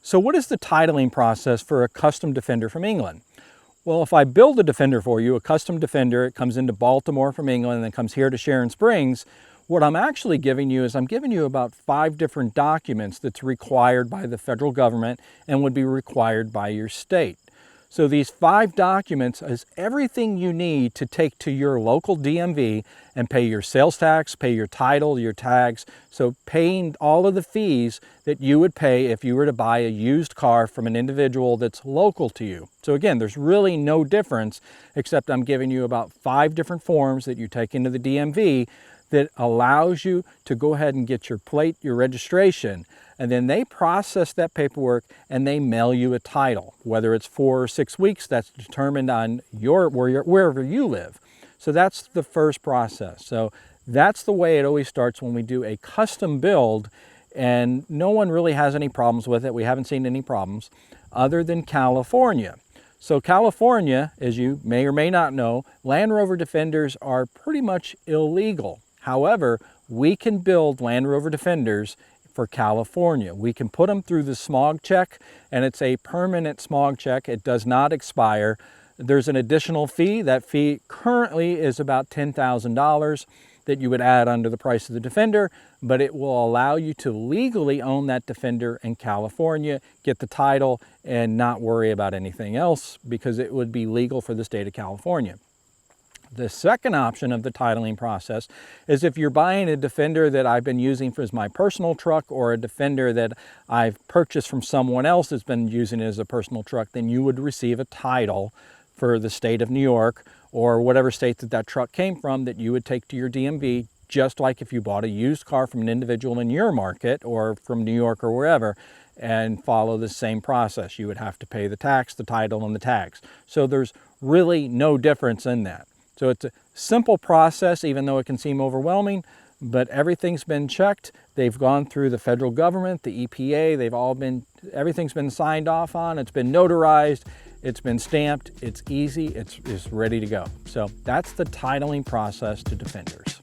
So what is the titling process for a custom Defender from England? Well, if I build a Defender for you, a custom Defender, it comes into Baltimore from England and then comes here to Sharon Springs, what I'm actually giving you is I'm giving you about 5 different documents that's required by the federal government and would be required by your state. So these 5 documents is everything you need to take to your local DMV and pay your sales tax, pay your title, your tags. So paying all of the fees that you would pay if you were to buy a used car from an individual that's local to you. So again, there's really no difference, except I'm giving you about 5 different forms that you take into the DMV that allows you to go ahead and get your plate, your registration, and then they process that paperwork and they mail you a title. Whether it's 4 or 6 weeks, that's determined on wherever you live. So that's the first process. So that's the way it always starts when we do a custom build, and no one really has any problems with it. We haven't seen any problems other than California. So California, as you may or may not know, Land Rover Defenders are pretty much illegal. However, we can build Land Rover Defenders for California. We can put them through the smog check, and it's a permanent smog check. It does not expire. There's an additional fee. That fee currently is about $10,000 that you would add under the price of the Defender, but it will allow you to legally own that Defender in California, get the title, and not worry about anything else because it would be legal for the state of California. The second option of the titling process is if you're buying a Defender that I've been using as my personal truck, or a Defender that I've purchased from someone else that's been using it as a personal truck, then you would receive a title for the state of New York or whatever state that that truck came from that you would take to your DMV, just like if you bought a used car from an individual in your market or from New York or wherever, and follow the same process. You would have to pay the tax, the title, and the tags. So there's really no difference in that. So it's a simple process, even though it can seem overwhelming, but everything's been checked. They've gone through the federal government, the EPA, everything's been signed off on, it's been notarized, it's been stamped, it's easy, it's ready to go. So that's the titling process to Defenders.